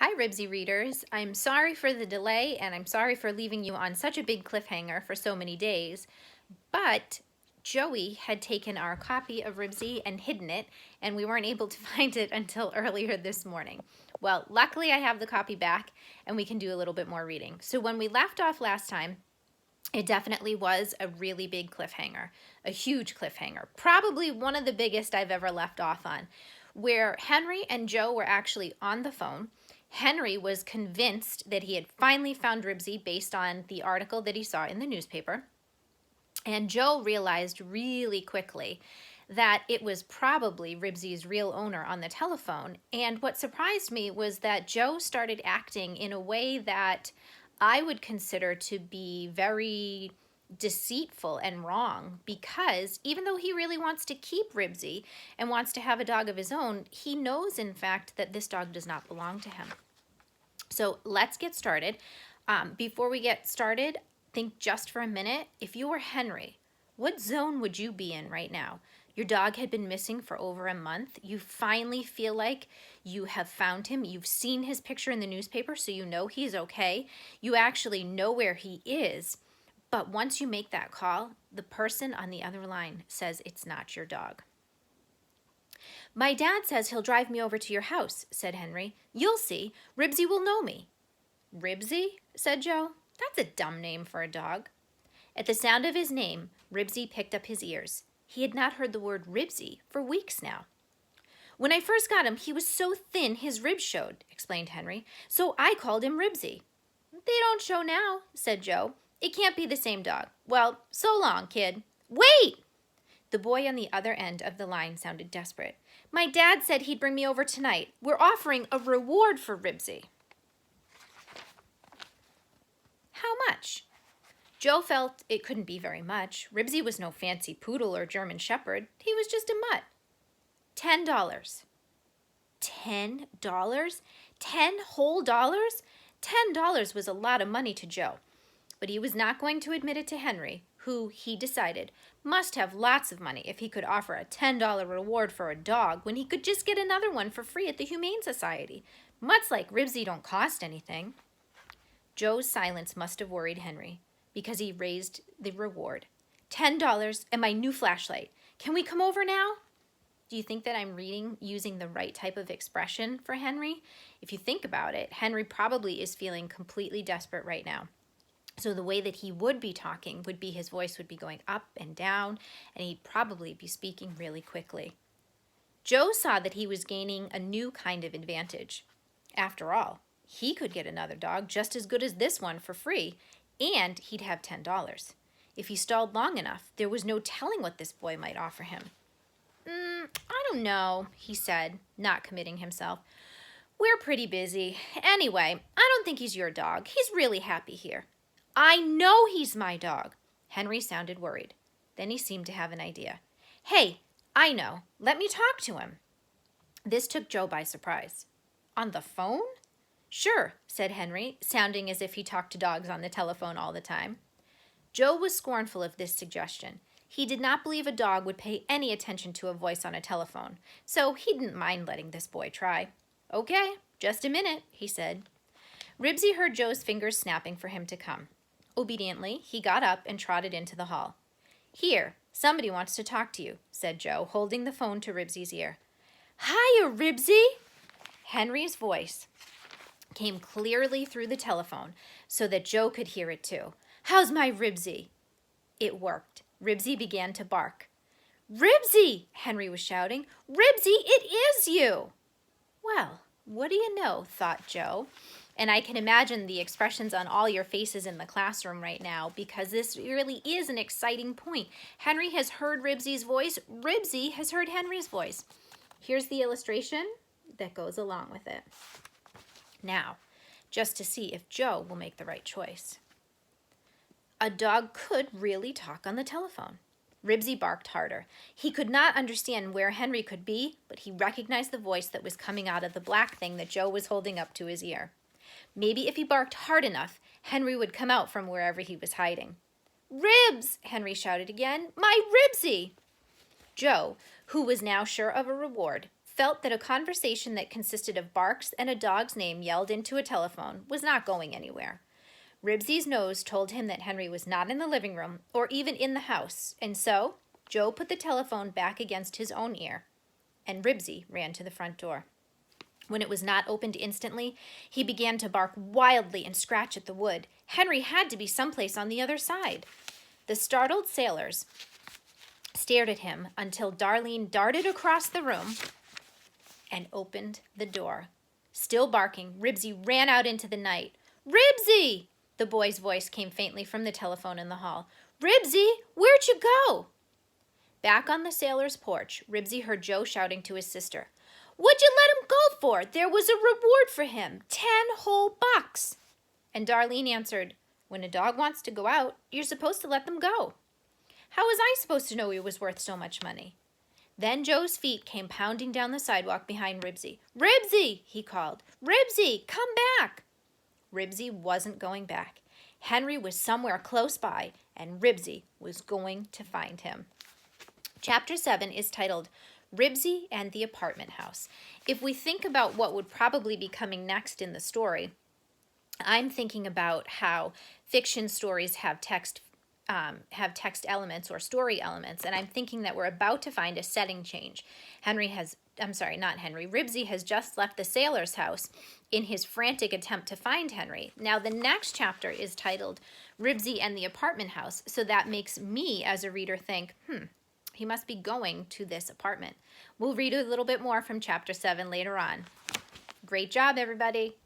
Hi, Ribsy readers. I'm sorry for the delay and I'm sorry for leaving you on such a big cliffhanger for so many days, but Joey had taken our copy of Ribsy and hidden it, and we weren't able to find it until earlier this morning. Well, luckily I have the copy back and we can do a little bit more reading. So when we left off last time, it definitely was a really big cliffhanger, a huge cliffhanger, probably one of the biggest I've ever left off on, where Henry and Joe were actually on the phone. Henry was convinced that he had finally found Ribsy based on the article that he saw in the newspaper. And Joe realized really quickly that it was probably Ribsy's real owner on the telephone. And what surprised me was that Joe started acting in a way that I would consider to be very deceitful and wrong, because even though he really wants to keep Ribsy and wants to have a dog of his own, he knows in fact that this dog does not belong to him. So let's get started. Before we get started, think just for a minute, if you were Henry, what zone would you be in right now? Your dog had been missing for over a month. You finally feel like you have found him. You've seen his picture in the newspaper, so you know he's okay. You actually know where he is. But once you make that call, the person on the other line says it's not your dog. My dad says he'll drive me over to your house, said Henry. You'll see. Ribsy will know me. Ribsy? Said Joe. That's a dumb name for a dog. At the sound of his name, Ribsy picked up his ears. He had not heard the word Ribsy for weeks now. When I first got him, he was so thin his ribs showed, explained Henry, so I called him Ribsy. They don't show now, said Joe. It can't be the same dog. Well, so long, kid. Wait! The boy on the other end of the line sounded desperate. My dad said he'd bring me over tonight. We're offering a reward for Ribsy. How much? Joe felt it couldn't be very much. Ribsy was no fancy poodle or German shepherd. He was just a mutt. $10. $10? 10 whole dollars? $10 was a lot of money to Joe. But he was not going to admit it to Henry, who, he decided, must have lots of money if he could offer a $10 reward for a dog when he could just get another one for free at the Humane Society. Mutts like Ribsy don't cost anything. Joe's silence must have worried Henry, because he raised the reward. $10 and my new flashlight. Can we come over now? Do you think that I'm using the right type of expression for Henry? If you think about it, Henry probably is feeling completely desperate right now. So the way that he would be talking would be his voice would be going up and down, and he'd probably be speaking really quickly. Joe saw that he was gaining a new kind of advantage. After all, he could get another dog just as good as this one for free, and he'd have $10. If he stalled long enough, there was no telling what this boy might offer him. I don't know, he said, not committing himself. We're pretty busy. Anyway, I don't think he's your dog. He's really happy here. I know he's my dog. Henry sounded worried. Then he seemed to have an idea. Hey, I know. Let me talk to him. This took Joe by surprise. On the phone? Sure, said Henry, sounding as if he talked to dogs on the telephone all the time. Joe was scornful of this suggestion. He did not believe a dog would pay any attention to a voice on a telephone, so he didn't mind letting this boy try. Okay, just a minute, he said. Ribsy heard Joe's fingers snapping for him to come. Obediently, he got up and trotted into the hall. Here, somebody wants to talk to you, said Joe, holding the phone to Ribsy's ear. Hiya, Ribsy! Henry's voice came clearly through the telephone so that Joe could hear it too. How's my Ribsy? It worked. Ribsy began to bark. Ribsy! Henry was shouting. Ribsy, it is you! Well, what do you know, thought Joe. And I can imagine the expressions on all your faces in the classroom right now, because this really is an exciting point. Henry has heard Ribsy's voice. Ribsy has heard Henry's voice. Here's the illustration that goes along with it. Now, just to see if Joe will make the right choice. A dog could really talk on the telephone. Ribsy barked harder. He could not understand where Henry could be, but he recognized the voice that was coming out of the black thing that Joe was holding up to his ear. Maybe if he barked hard enough, Henry would come out from wherever he was hiding. Ribs! Henry shouted again. My Ribsy! Joe, who was now sure of a reward, felt that a conversation that consisted of barks and a dog's name yelled into a telephone was not going anywhere. Ribsy's nose told him that Henry was not in the living room or even in the house, and so Joe put the telephone back against his own ear, and Ribsy ran to the front door. When it was not opened instantly, he began to bark wildly and scratch at the wood. Henry had to be someplace on the other side. The startled sailors stared at him until Darlene darted across the room and opened the door. Still barking, Ribsy ran out into the night. "Ribsy!" The boy's voice came faintly from the telephone in the hall. "Ribsy, where'd you go?" Back on the sailor's porch, Ribsy heard Joe shouting to his sister. "What'd you let him go for? There was a reward for him. 10 whole bucks." And Darlene answered, "When a dog wants to go out, you're supposed to let them go." "How was I supposed to know he was worth so much money?" Then Joe's feet came pounding down the sidewalk behind Ribsy. "Ribsy!" he called. "Ribsy, come back!" Ribsy wasn't going back. Henry was somewhere close by, and Ribsy was going to find him. Chapter 7 is titled Ribsy and the Apartment House. If we think about what would probably be coming next in the story, I'm thinking about how fiction stories have text elements or story elements, and I'm thinking that we're about to find a setting change. Ribsy has just left the sailor's house in his frantic attempt to find Henry. Now, the next chapter is titled Ribsy and the Apartment House, so that makes me, as a reader, think, he must be going to this apartment. We'll read a little bit more from Chapter 7 later on. Great job, everybody.